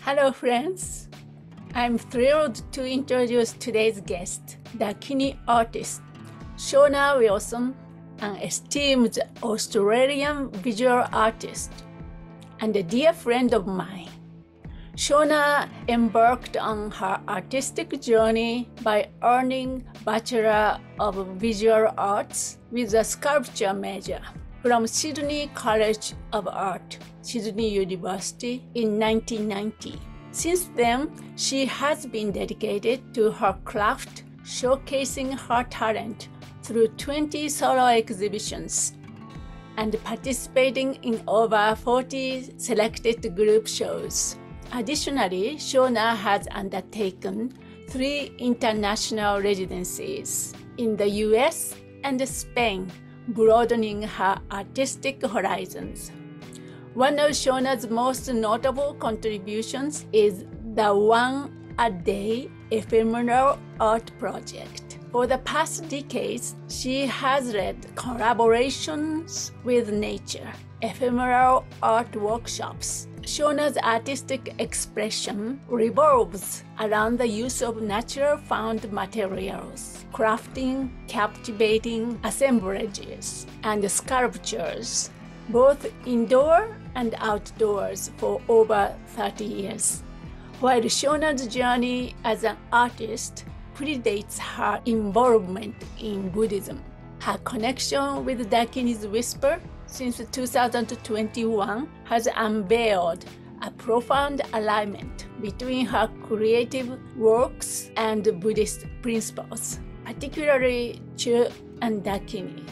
Hello, friends. I'm thrilled to introduce today's guest, Dakini artist, Shona Wilson, an esteemed Australian visual artist and a dear friend of mine. Shona embarked on her artistic journey by earning Bachelor of Visual Arts with a sculpture major from Sydney College of Art, Sydney University in 1990. Since then, she has been dedicated to her craft, showcasing her talent through 20 solo exhibitions and participating in over 40 selected group shows. Additionally, Shona has undertaken 3 international residencies in the US and Spain, broadening her artistic horizons. One of Shona's most notable contributions is the one-a-day ephemeral art project. For the past decades, she has led collaborations with nature, ephemeral art workshops. Shona's artistic expression revolves around the use of natural found materials, crafting captivating assemblages and sculptures, both indoor and outdoors, for over 30 years. While Shona's journey as an artist predates her involvement in Buddhism, her connection with Dakini's whisper since 2021 has unveiled a profound alignment between her creative works and Buddhist principles, particularly Chu and Dakini.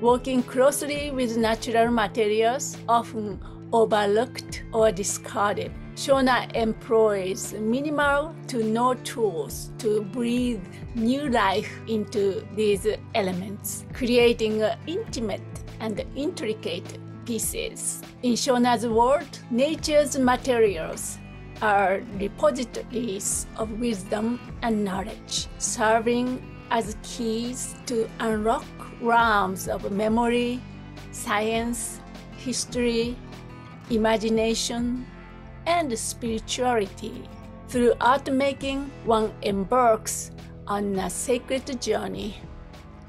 Working closely with natural materials, often overlooked or discarded, Shona employs minimal to no tools to breathe new life into these elements, creating intimate and intricate pieces. In Shona's world, nature's materials are repositories of wisdom and knowledge, serving as keys to unlock realms of memory, science, history, imagination, and spirituality. Through art making, one embarks on a sacred journey,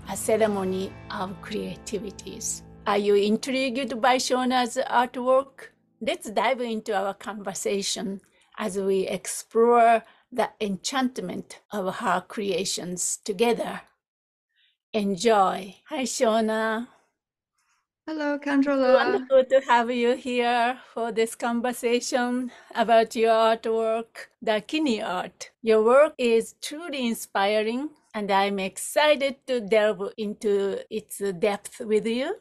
a ceremony of creativities. Are you intrigued by Shona's artwork? Let's dive into our conversation as we explore the enchantment of her creations together. Enjoy. Hi, Shona. Hello, Candrola. Wonderful to have you here for this conversation about your artwork, Dakini art. Your work is truly inspiring, and I'm excited to delve into its depth with you.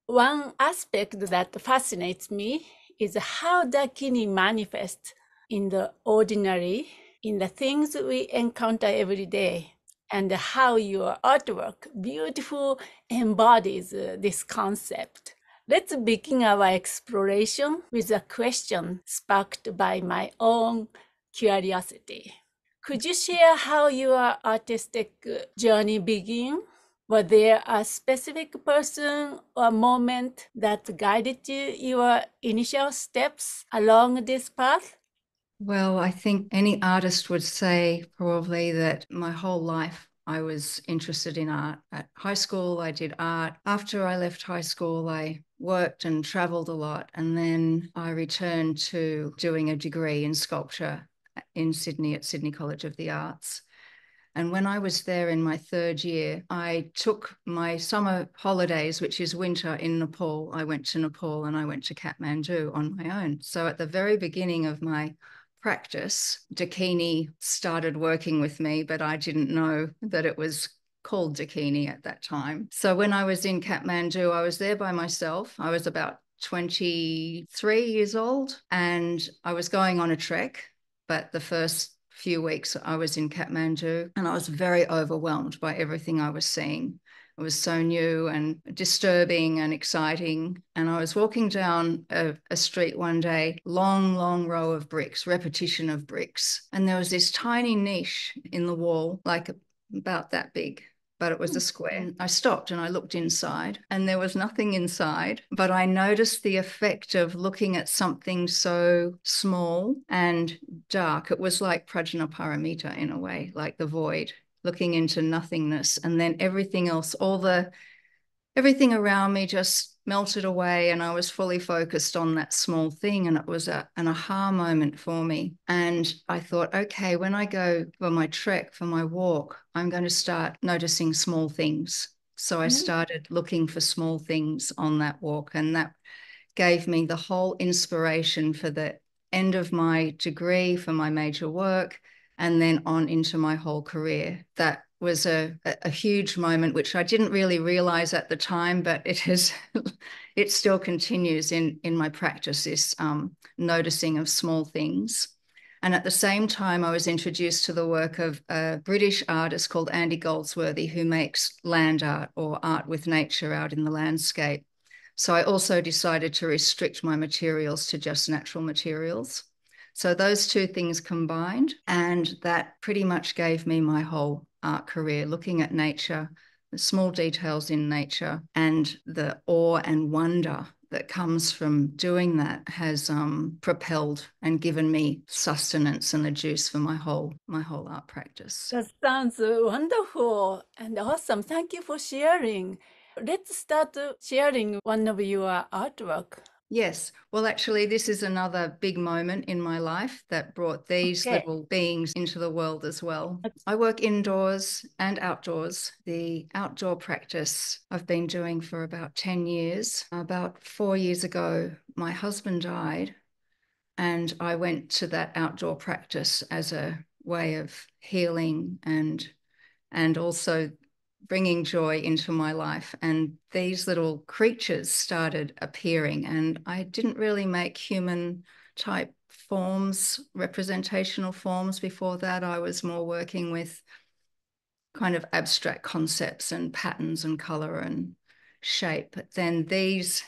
One aspect that fascinates me is how Dakini manifests in the ordinary, in the things we encounter every day, and how your artwork beautifully embodies this concept. Let's begin our exploration with a question sparked by my own curiosity. Could you share how your artistic journey began? Was there a specific person or moment that guided your initial steps along this path? Well, I think any artist would say probably that my whole life I was interested in art. At high school, I did art. After I left high school, I worked and traveled a lot. And then I returned to doing a degree in sculpture in Sydney at Sydney College of the Arts. And when I was there in my 3rd year, I took my summer holidays, which is winter, in Nepal. I went to Nepal and I went to Kathmandu on my own. So at the very beginning of my practice, Dakini started working with me, but I didn't know that it was called Dakini at that time. So when I was in Kathmandu, I was there by myself. I was about 23 years old and I was going on a trek, but the first few weeks I was in Kathmandu and I was very overwhelmed by everything I was seeing. It was so new and disturbing and exciting. And I was walking down a street one day, long row of bricks, repetition of bricks. And there was this tiny niche in the wall, like about that big. but it was a square. I stopped and I looked inside, and there was nothing inside, but I noticed the effect of looking at something so small and dark. It was like prajnaparamita in a way, like the void, looking into nothingness. And then everything else, everything around me just melted away, and I was fully focused on that small thing. And it was an aha moment for me. And I thought, okay, when I go for my trek, for my walk, I'm going to start noticing small things. So I started looking for small things on that walk, and that gave me the whole inspiration for the end of my degree, for my major work, and then on into my whole career. That was a huge moment, which I didn't really realize at the time, but it still continues in my practice, this noticing of small things. And at the same time, I was introduced to the work of a British artist called Andy Goldsworthy, who makes land art, or art with nature out in the landscape. So I also decided to restrict my materials to just natural materials. So those two things combined, and that pretty much gave me my whole art career, looking at nature, the small details in nature, and the awe and wonder that comes from doing that has propelled and given me sustenance and the juice for my whole art practice. That sounds wonderful and awesome. Thank you for sharing. Let's start sharing one of your artwork. Yes. Well, actually, this is another big moment in my life that brought these Okay. little beings into the world as well. I work indoors and outdoors. The outdoor practice I've been doing for about 10 years. About 4 years ago, my husband died, and I went to that outdoor practice as a way of healing and also bringing joy into my life. And these little creatures started appearing, and I didn't really make human type forms, representational forms before that. I was more working with kind of abstract concepts and patterns and color and shape. But then these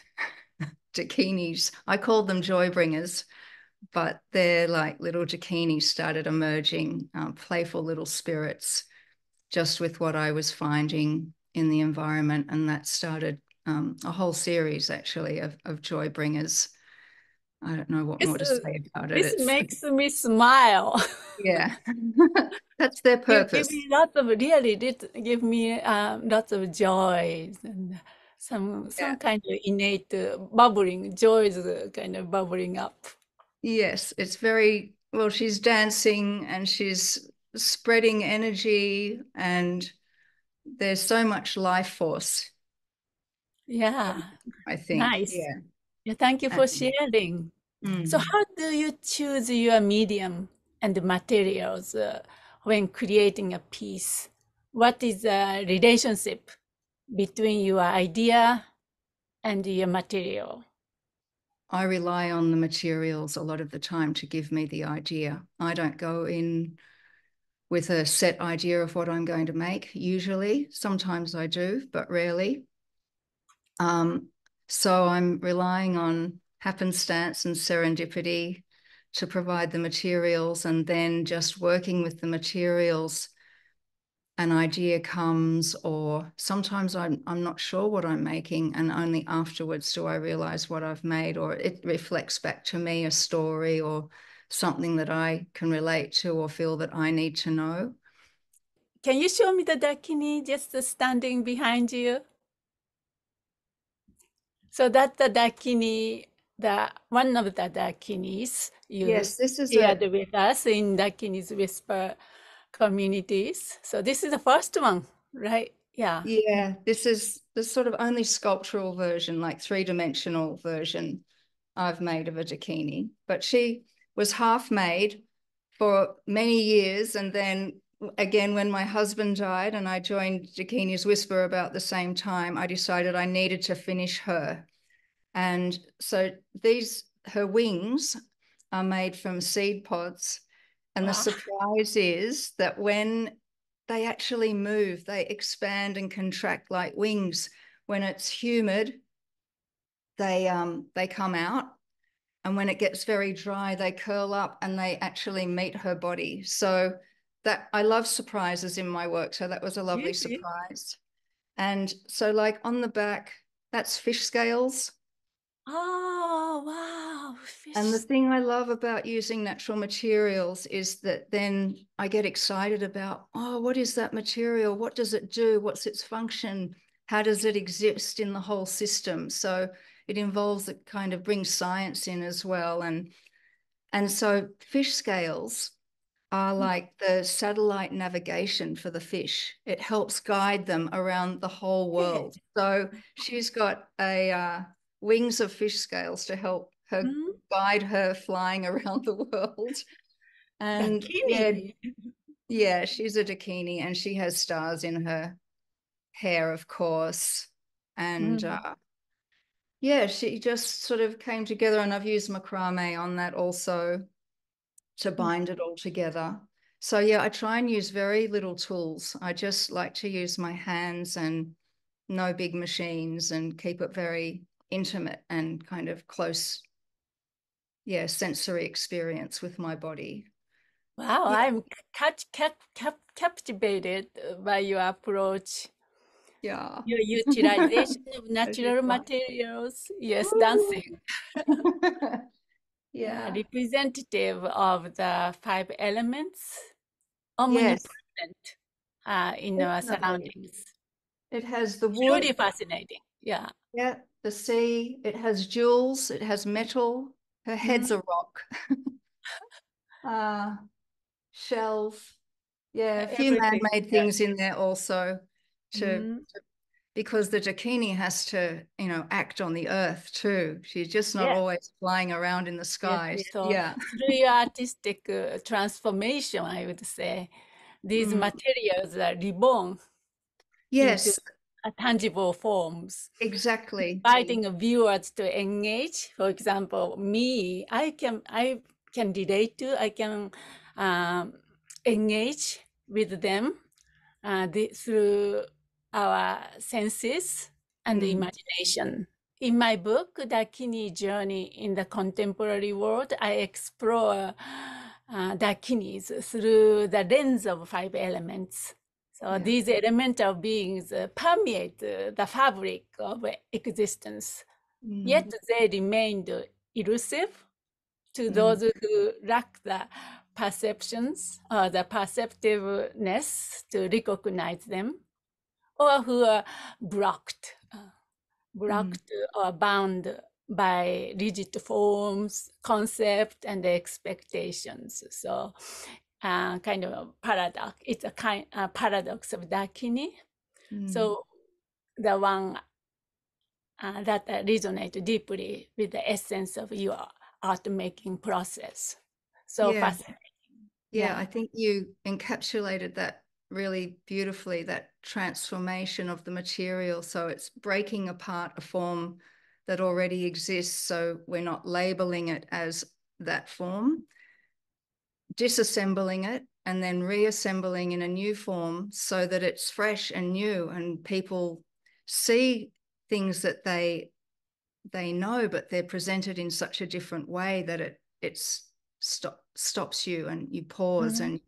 dakinis, I called them Joybringers, but they're like little dakinis, started emerging, playful little spirits, just with what I was finding in the environment. And that started a whole series actually of Joybringers. I don't know what This, more to say about it. this It's, makes me smile. yeah, that's their You give purpose. me lots of really did give me lots of joys and Yeah. some kind of innate bubbling joys kind of bubbling up. Yes, it's very well. She's dancing and she's spreading energy, and there's so much life force, Yeah, I think. nice. Yeah. Yeah, thank you for sharing. So Mm. how do you choose your medium and the materials when creating a piece? What is the relationship between your idea and your material? I rely on the materials a lot of the time to give me the idea. I don't go in with a set idea of what I'm going to make, usually. Sometimes I do, but rarely. Um, so I'm relying on happenstance and serendipity to provide the materials, and then just working with the materials. An idea comes, or sometimes I'm not sure what I'm making, and only afterwards do I realize what I've made, or it reflects back to me a story or something that I can relate to or feel that I need to know. Can you show me the Dakini just standing behind you? So that's the Dakini, the one of the Dakinis you Yes, this is shared with us in Dakini's Whisper communities. So this is the first one, right? Yeah. this is the sort of only sculptural version, like three-dimensional version I've made of a Dakini, but she was half made for many years. And then again, when my husband died and I joined Dakini's Whisper about the same time, I decided I needed to finish her. And so her wings are made from seed pods. And the Wow. surprise is that when they actually move, they expand and contract like wings. When it's humid, they come out, and when it gets very dry, they curl up and they actually meet her body. So that I love surprises in my work. So that was a lovely Really? surprise. And so, like on the back, that's fish scales. Oh, wow. And the Fish. thing I love about using natural materials is that then I get excited about, oh, what is that material? What does it do? What's its function? How does it exist in the whole system? So it involves, it kind of brings science in as well. And so fish scales are like the satellite navigation for the fish. It helps guide them around the whole Yeah. world. So she's got a wings of fish scales to help her Mm, guide her flying around the world. And yeah, Dakini. yeah, she's a Dakini and she has stars in her hair, of course. And Mm, yeah, she just sort of came together, and I've used macrame on that also to mm. bind it all together. So yeah, I try and use very little tools. I just like to use my hands and no big machines and keep it very intimate and kind of close, yeah, sensory experience with my body. Wow, Yeah, I'm captivated by your approach. yeah. Your utilization of As you natural like. materials. Yes, Woo. dancing. Yeah, Yeah. representative of the five elements, Yes, omnipresent in our definitely. surroundings. It has the Truly wood, fascinating. Yeah. yeah, the sea, it has jewels, it has metal. Her head's Mm, a rock. Uh, shells. Yeah, a few everything. man-made Yeah. things in there also to Mm, because the Dakini has to, act on the earth too. She's just not yes. always flying around in the Yes. skies. So Yeah. through your artistic transformation, I would say, these Mm. materials are reborn into Yes, tangible forms, exactly. inviting viewers to engage. For example, me, I can relate to, I can um, engage with them through our senses and Mm. imagination. In my book, Dakini Journey in the Contemporary World, I explore Dakinis through the lens of five elements. So Yeah. these elemental beings permeate the fabric of existence, Mm. yet they remained elusive to Mm. those who lack the perceptions or the perceptiveness to recognize them, or who are blocked, Mm. or bound by rigid forms, concept, and expectations. So, kind of a paradox. It's a kind paradox of Dakini. Mm. So, the one that resonate deeply with the essence of your art making process. So Yeah. fascinating. Yeah, Yeah. I think you encapsulated that really beautifully, that transformation of the material. So it's breaking apart a form that already exists. So we're not labeling it as that form, disassembling it and then reassembling in a new form so that it's fresh and new and people see things that they know, but they're presented in such a different way that stops you and you pause Mhm. and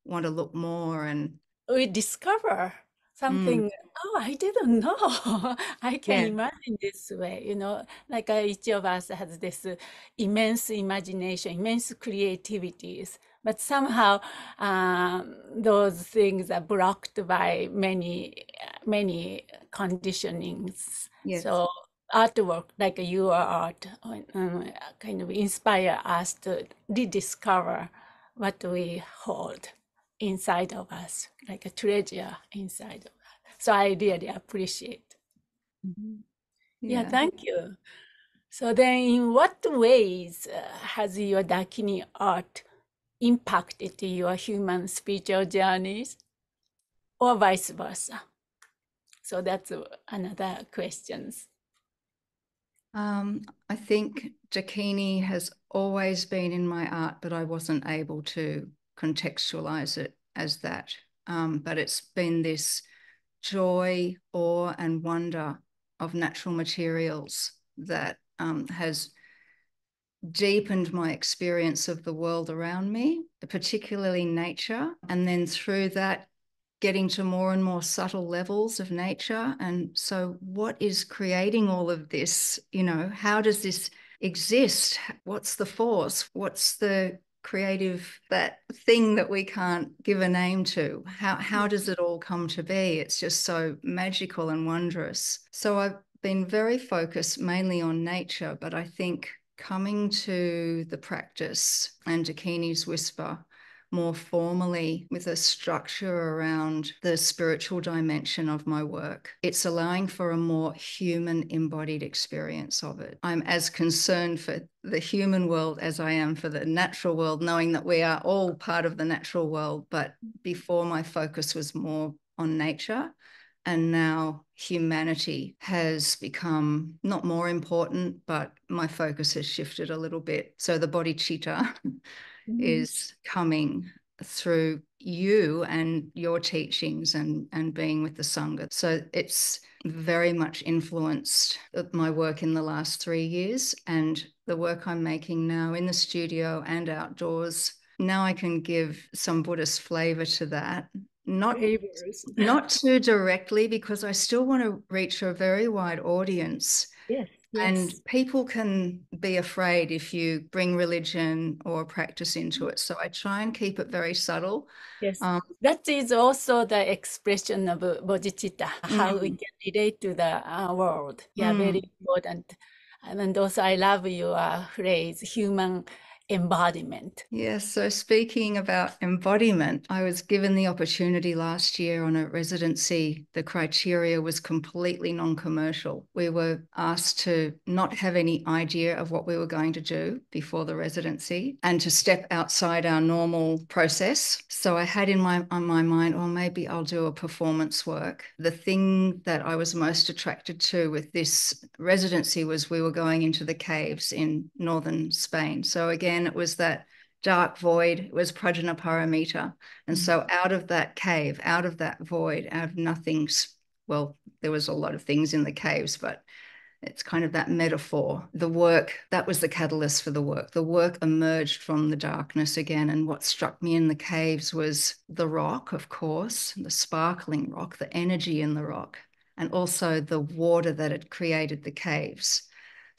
want to look more and We discover mm, something, oh, I didn't know. I can yeah, imagine this way, like each of us has this immense imagination, immense creativities, but somehow those things are blocked by many conditionings. yes, So artwork, like your art, kind of inspire us to rediscover what we hold inside of us, like a treasure inside of us. So I really appreciate. Mhm. Yeah, yeah. thank you. So then, in what ways has your Dakini art impacted your human spiritual journeys, or vice versa? So that's another questions. um, I think Dakini has always been in my art, but I wasn't able to contextualize it as that. But it's been this joy, awe, and wonder of natural materials that has deepened my experience of the world around me, particularly nature. And then through that, getting to more and more subtle levels of nature. And so, what is creating all of this? You know, how does this exist? What's the force? What's the creative, that thing that we can't give a name to? How does it all come to be? It's just so magical and wondrous. So I've been very focused mainly on nature, but I think coming to the practice and Dakini's whisper more formally with a structure around the spiritual dimension of my work, it's allowing for a more human embodied experience of it. I'm as concerned for the human world as I am for the natural world, knowing that we are all part of the natural world. But before, my focus was more on nature. And now humanity has become not more important, but my focus has shifted a little bit. So the bodhicitta is coming through you and your teachings and being with the Sangha. So it's very much influenced my work in the last 3 years and the work I'm making now in the studio and outdoors. Now I can give some Buddhist flavor to that. Not Flavors. not too directly, because I still want to reach a very wide audience. Yes, And yes, people can be afraid if you bring religion or practice into it. So I try and keep it very subtle. yes. Um, That is also the expression of bodhicitta, how we mm, can relate to the world. Yeah, very mm. important. And also, I love your phrase, human embodiment. Yes, so speaking about embodiment, I was given the opportunity last year on a residency. The criteria was completely non-commercial. We were asked to not have any idea of what we were going to do before the residency and to step outside our normal process. So I had on my mind, oh, maybe I'll do a performance work. The thing that I was most attracted to with this residency was we were going into the caves in northern Spain. So again, it was that dark void. It was Prajnaparamita. And so out of that cave, out of that void, out of nothing's, well, there was a lot of things in the caves, but it's kind of that metaphor. The work, that was the catalyst for the work. The work emerged from the darkness again. And what struck me in the caves was the rock, of course, the sparkling rock, the energy in the rock, and also the water that had created the caves.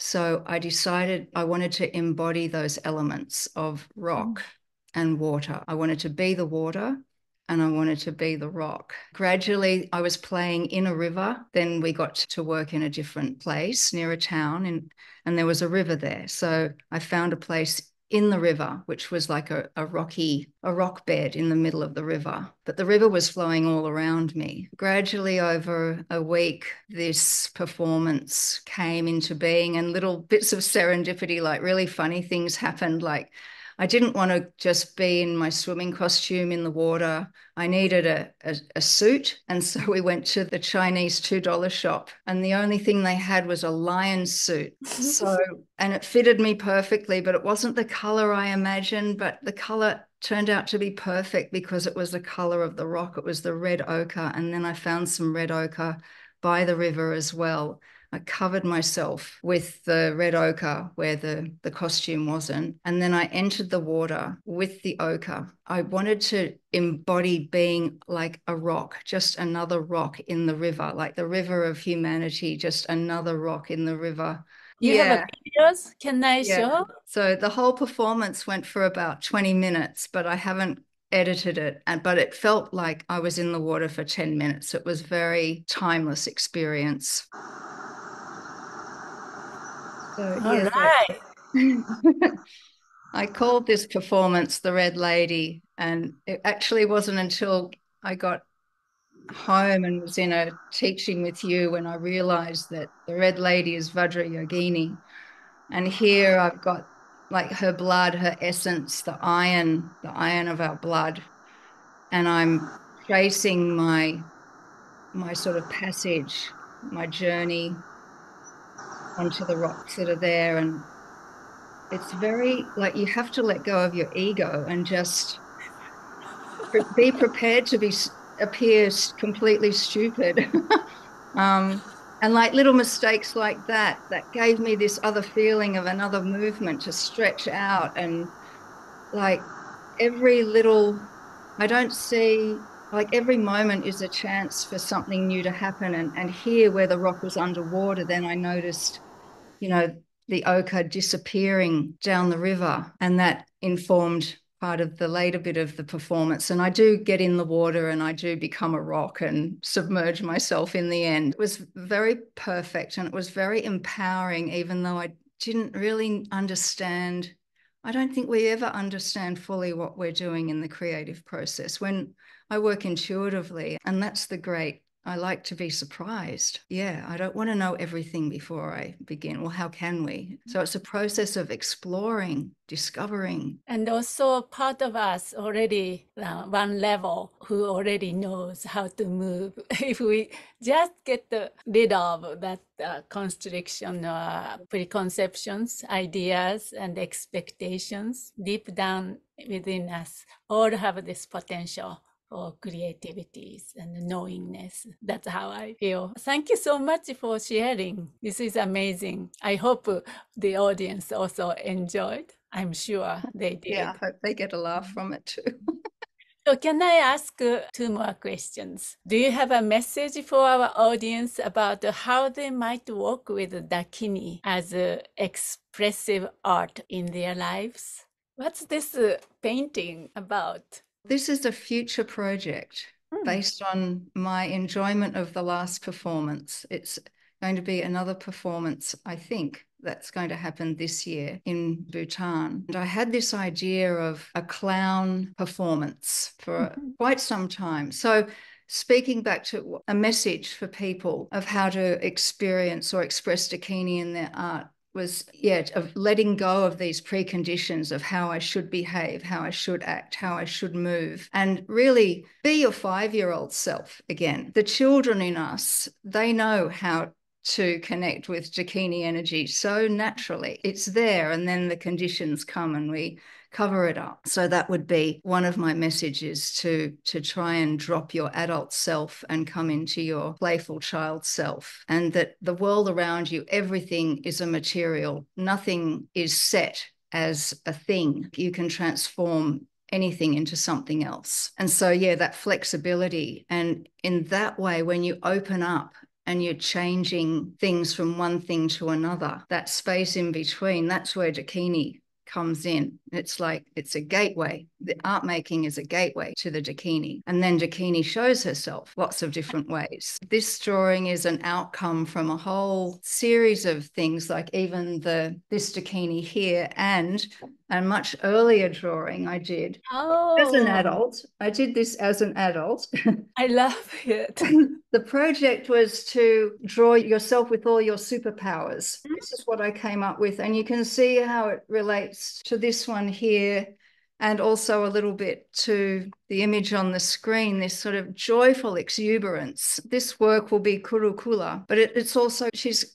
So I decided I wanted to embody those elements of rock and water. I wanted to be the water and I wanted to be the rock. Gradually, I was playing in a river. Then we got to work in a different place near a town, and there was a river there. So I found a place in the river, which was like a rock bed in the middle of the river. But the river was flowing all around me. Gradually, over a week, this performance came into being, and little bits of serendipity, like really funny things happened. Like I didn't want to just be in my swimming costume in the water. I needed a suit. And so we went to the Chinese $2 shop, and the only thing they had was a lion suit. So, and it fitted me perfectly, but it wasn't the color I imagined, but the color turned out to be perfect because it was the color of the rock. It was the red ochre. And then I found some red ochre by the river as well. I covered myself with the red ochre where the costume wasn't. And then I entered the water with the ochre. I wanted to embody being like a rock, just another rock in the river, like the river of humanity, just another rock in the river. You have a Yeah, videos? Can I yeah. show? So the whole performance went for about 20 minutes, but I haven't edited it. But it felt like I was in the water for 10 minutes. It was very timeless experience. So All yes, right. I called this performance the Red Lady, and it actually wasn't until I got home and was in a teaching with you when I realized that the Red Lady is Vajra Yogini. And here I've got like her blood, her essence, the iron of our blood. And I'm tracing my sort of passage, my journey onto the rocks that are there. And it's very like you have to let go of your ego and just be prepared to appear completely stupid. um, And like little mistakes like that gave me this other feeling of another movement to stretch out. And like every little, I don't see, like every moment is a chance for something new to happen. And here where the rock was underwater, then I noticed, you know, the ochre disappearing down the river. And that informed part of the later bit of the performance. And I do get in the water and I do become a rock and submerge myself in the end. It was very perfect and it was very empowering, even though I didn't really understand. I don't think we ever understand fully what we're doing in the creative process. When I work intuitively, and that's the great, I like to be surprised. Yeah, I don't want to know everything before I begin. Well, how can we? So it's a process of exploring, discovering. And also part of us already one level who already knows how to move. If we just get rid of that constriction, preconceptions, ideas, and expectations deep down within us, all have this potential for creativities and knowingness. That's how I feel. Thank you so much for sharing. This is amazing. I hope the audience also enjoyed. I'm sure they Yeah, did. I hope they get a laugh from it too. So, can I ask two more questions? Do you have a message for our audience about how they might work with Dakini as expressive art in their lives? What's this painting about? This is a future project Hmm. based on my enjoyment of the last performance. It's going to be another performance, I think, that's going to happen this year in Bhutan. And I had this idea of a clown performance for Mhm. quite some time. So, speaking back to a message for people of how to experience or express Dakini in their art was, yeah, of letting go of these preconditions of how I should behave, how I should act, how I should move, and really be your 5-year-old self again. The children in us, they know how to connect with Dakini energy so naturally. It's there, and then the conditions come and we cover it up. So that would be one of my messages, to try and drop your adult self and come into your playful child self, and that the world around you, everything is a material. Nothing is set as a thing. You can transform anything into something else. And so, yeah, that flexibility. And in that way, when you open up and you're changing things from one thing to another, that space in between, that's where Dakini comes in. It's like it's a gateway. The art making is a gateway to the Dakini. And then Dakini shows herself lots of different ways. This drawing is an outcome from a whole series of things, like even this Dakini here, and a much earlier drawing I did as an Oh, adult. I did this as an adult. I love it. The project was to draw yourself with all your superpowers. This is what I came up with. And you can see how it relates to this one here, and also a little bit to the image on the screen, this sort of joyful exuberance. This work will be kurukula, but it's also,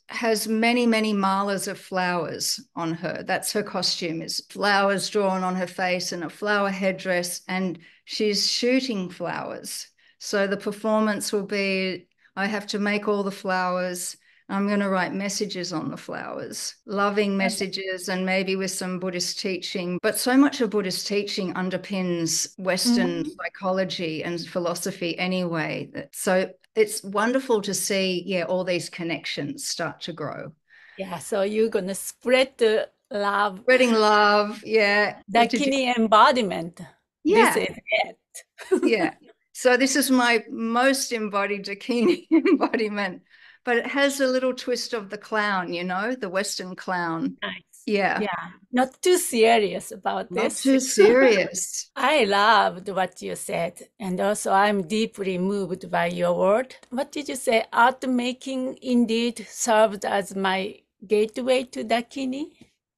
has many, many malas of flowers on her. That's her costume, is flowers drawn on her face and a flower headdress, and she's shooting flowers. So the performance will be, I have to make all the flowers. I'm going to write messages on the flowers, loving messages, and maybe with some Buddhist teaching. But so much of Buddhist teaching underpins Western Mhm. psychology and philosophy anyway. So it's wonderful to see, yeah, all these connections start to grow. Yeah, so you're gonna spread the love, Spreading love, yeah. What did you? Dakini embodiment. This Yeah, is it. yeah. So this is my most embodied Dakini embodiment, but it has a little twist of the clown, the Western clown. Nice. Yeah, Yeah, not too serious about not this. too serious. I loved what you said, and also I'm deeply moved by your word. What did you say? Art making indeed served as my gateway to Dakini.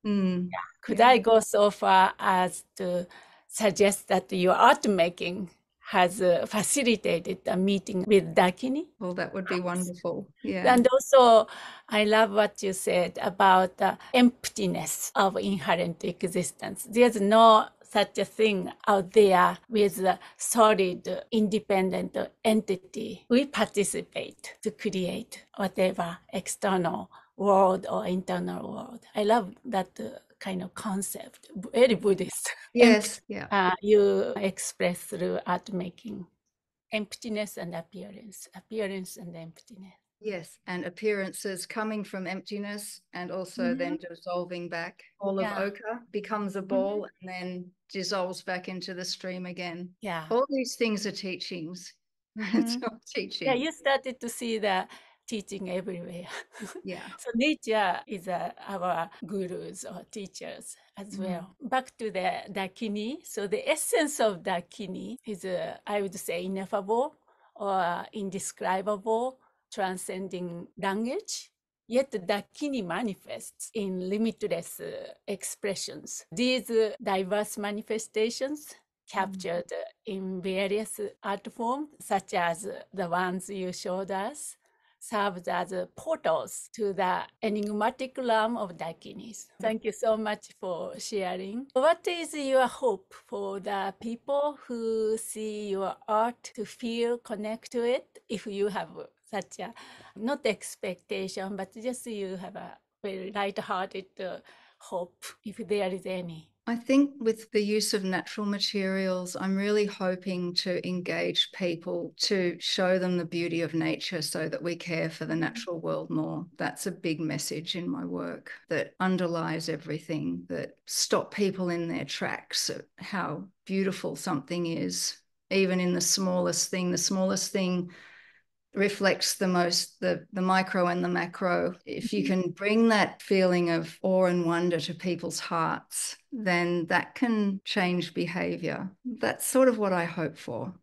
Mm, Could yeah. I go so far as to suggest that your art making has facilitated a meeting with Dakini? Well, that would be wonderful. Yeah. And also, I love what you said about the emptiness of inherent existence. There's no such a thing out there with a solid, independent entity. We participate to create whatever external world or internal world. I love that kind of concept, very Buddhist. Empty, Yes, yeah. you express through art making. Emptiness and appearance, appearance and emptiness. Yes, and appearances coming from emptiness and also Mm-hmm. then dissolving back. Ball of Yeah. ochre becomes a Mm-hmm. ball and then dissolves back into the stream again. Yeah. All these things are teachings. It's Mm-hmm. all Yeah, teaching. you started to see the teaching everywhere. Yeah. So nature is our gurus or teachers as Mm. well. Back to the Dakini. So the essence of Dakini is, I would say, ineffable or indescribable, transcending language. Yet the Dakini manifests in limitless expressions. These diverse manifestations captured in various art forms, such as the ones you showed us, serves as portals to the enigmatic realm of Dakinis. Thank you so much for sharing. What is your hope for the people who see your art to feel connect to it? If you have such a, not expectation, but just you have a very light-hearted hope, if there is any. I think with the use of natural materials, I'm really hoping to engage people to show them the beauty of nature so that we care for the natural world more. That's a big message in my work that underlies everything, that stop people in their tracks at how beautiful something is, even in the smallest thing. The smallest thing reflects the most the micro and the macro. If you can bring that feeling of awe and wonder to people's hearts, then that can change behavior. That's sort of what I hope for.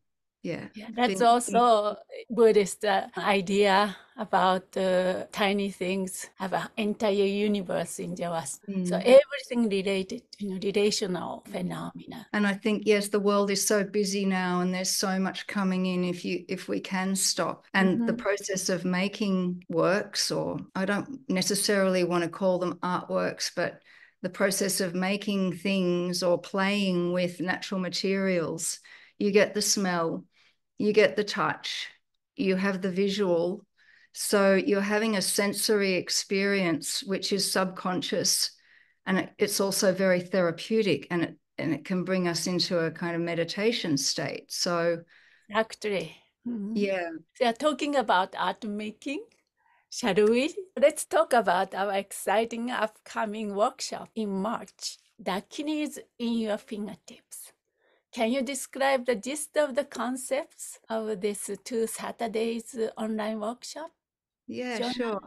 Yeah. Yeah, that's also Buddhist idea about tiny things have an entire universe in us. So Mm. everything related, relational phenomena. And I think, yes, the world is so busy now and there's so much coming in if we can stop. And the Mm-hmm. process of making works, or I don't necessarily want to call them artworks, but the process of making things or playing with natural materials, you get the smell, you get the touch, you have the visual. So you're having a sensory experience, which is subconscious. And it's also very therapeutic, and it can bring us into a kind of meditation state. So, Actually, mm-hmm. yeah, They are talking about art making. Shall we? Let's talk about our exciting upcoming workshop in March. Dakini is in your fingertips. Can you describe the gist of the concepts of this 2 Saturdays online workshop, yeah, Shona? sure.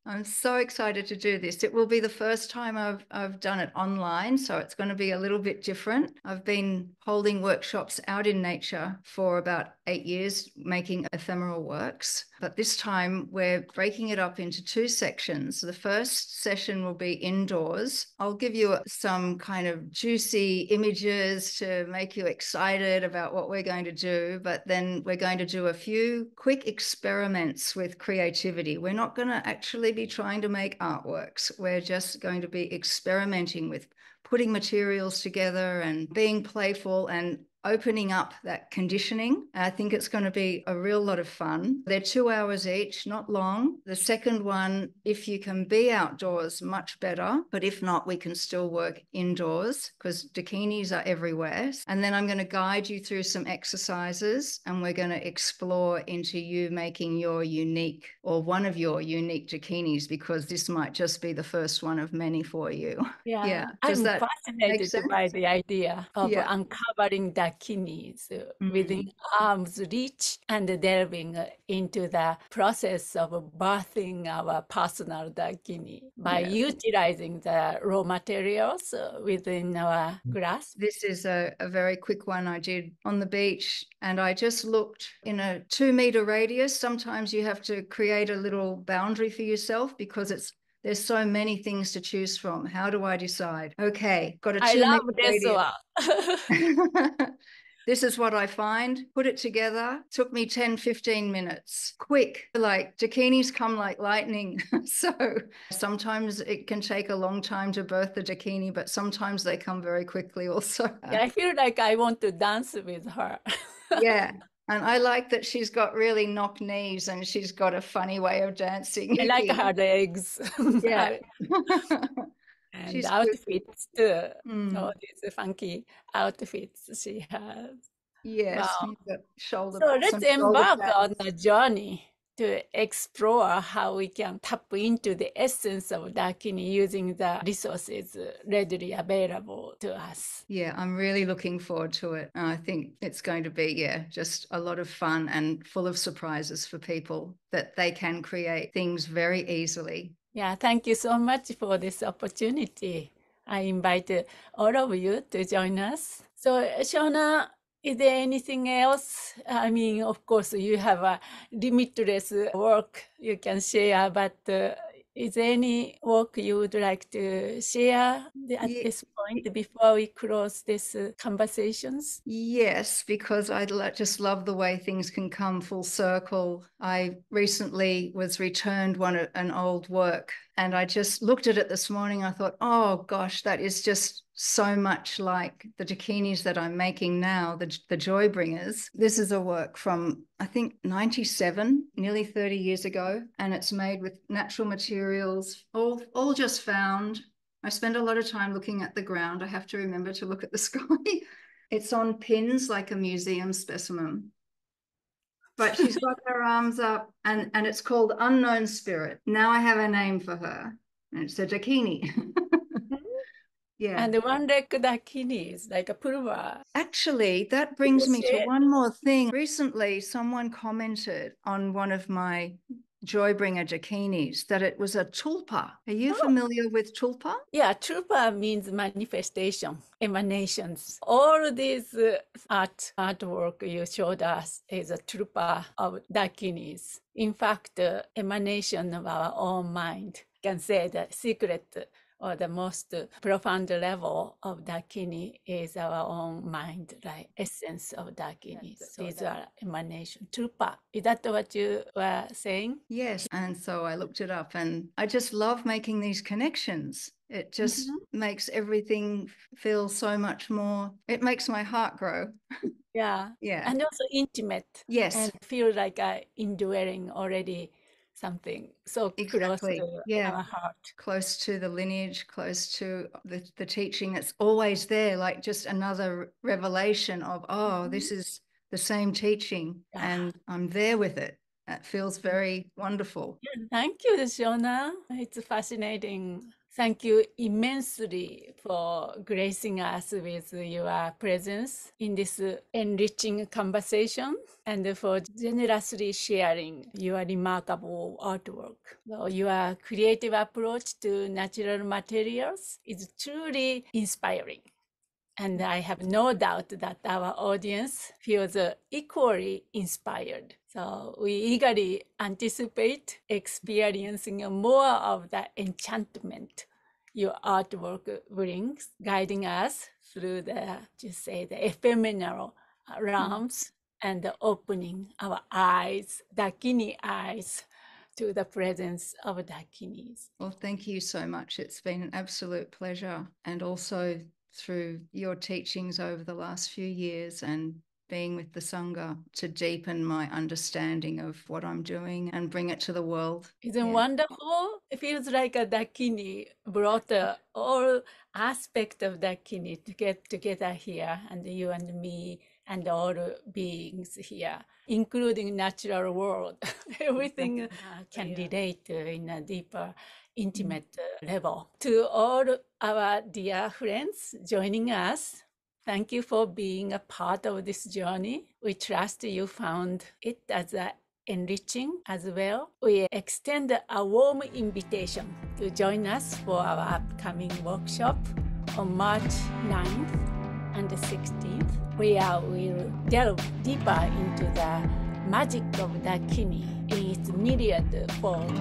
I'm so excited to do this. It will be the first time I've done it online, so it's going to be a little bit different. I've been holding workshops out in nature for about 8 years, making ephemeral works. But this time we're breaking it up into 2 sections. The first session will be indoors. I'll give you some kind of juicy images to make you excited about what we're going to do, but then we're going to do a few quick experiments with creativity. We're not going to actually be trying to make artworks. We're just going to be experimenting with putting materials together and being playful and opening up that conditioning. I think it's going to be a real lot of fun. They're 2 hours each, not long. The second one, if you can be outdoors, much better. But if not, we can still work indoors because dakinis are everywhere. And then I'm going to guide you through some exercises, and we're going to explore into you making your unique or one of your unique dakinis, because this might just be the first one of many for you. Yeah, Yeah. Does I'm that make fascinated by sense? the idea of Yeah. uncovering dakinis within Mm. arm's reach and delving into the process of birthing our personal dakini by Yeah. utilizing the raw materials within our grasp. This is a very quick one I did on the beach, and I just looked in a 2 meter radius. Sometimes you have to create a little boundary for yourself because there's so many things to choose from. How do I decide? Okay, got a I 2 meter love this radius. one. This is what I find. Put it together. Took me 10, 15 minutes. Quick. Like Dakinis come like lightning. So sometimes it can take a long time to birth the Dakini, but sometimes they come very quickly also. Yeah, I feel like I want to dance with her. Yeah. And I like that she's got really knock knees and she's got a funny way of dancing. I like her legs. Yeah. And She's the good. outfits too. All Mm. these funky outfits she has. Yes. Wow. You've got So let's some shoulder embark on pads. a journey to explore how we can tap into the essence of Dakini using the resources readily available to us. Yeah, I'm really looking forward to it. I think it's going to be, yeah, just a lot of fun and full of surprises for people that they can create things very easily. Yeah, thank you so much for this opportunity. I invite all of you to join us. So, Shona, is there anything else? I mean, of course, you have a limitless work you can share, but is there any work you would like to share at Ye- this point before we close this conversations? Yes, because just love the way things can come full circle. I recently was returned an old work, and I just looked at it this morning. I thought, oh gosh, that is just so much like the Dakinis that I'm making now, the Joybringers. This is a work from, I think, 97, nearly 30 years ago, and it's made with natural materials, all just found. I spend a lot of time looking at the ground. I have to remember to look at the sky. It's on pins like a museum specimen. But she's got her arms up and it's called Unknown Spirit. Now I have a name for her. And it's a Dakini. Yeah. And one leg Dakini is like a pulver. Actually, that brings me to one more thing. Recently, someone commented on one of my Joybringer Dakinis that it was a tulpa. Are you familiar with tulpa? Yeah, trupa means manifestation, emanations. All these artwork you showed us is a trupa of Dakinis. In fact, emanation of our own mind. You can say the secret or the most profound level of Dakini is our own mind, like essence of Dakini. So these are emanation. Trupa. Is that what you were saying? Yes. And so I looked it up and I just love making these connections. It just makes everything feel so much more, it makes my heart grow. Yeah. Yeah. And also intimate. Yes. And feel like enduring already something so close Exactly. to Yeah. our heart. Close to the lineage, close to the teaching. It's always there, like just another revelation of, oh, this is the same teaching and I'm there with it. It feels very wonderful. Thank you, Shona. It's fascinating. Thank you immensely for gracing us with your presence in this enriching conversation and for generously sharing your remarkable artwork. So your creative approach to natural materials is truly inspiring. And I have no doubt that our audience feels equally inspired. So we eagerly anticipate experiencing more of the enchantment your artwork brings, guiding us through the ephemeral realms and opening our eyes, Dakini eyes, to the presence of Dakinis. Well, thank you so much. It's been an absolute pleasure. And also through your teachings over the last few years and being with the Sangha to deepen my understanding of what I'm doing and bring it to the world. Isn't wonderful? It feels like a Dakini brought all aspect of Dakini to get together here, and you and me and all beings here, including natural world. Everything can relate in a deeper, intimate level. To all our dear friends joining us, thank you for being a part of this journey. We trust you found it as enriching as well. We extend a warm invitation to join us for our upcoming workshop on March 9th and 16th, where we'll delve deeper into the magic of Dakini in its myriad forms.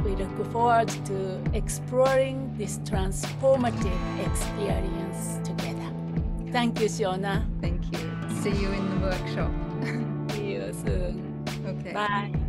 We look forward to exploring this transformative experience together. Thank you, Shona. Thank you. see you in the workshop. See you soon. Okay. Bye.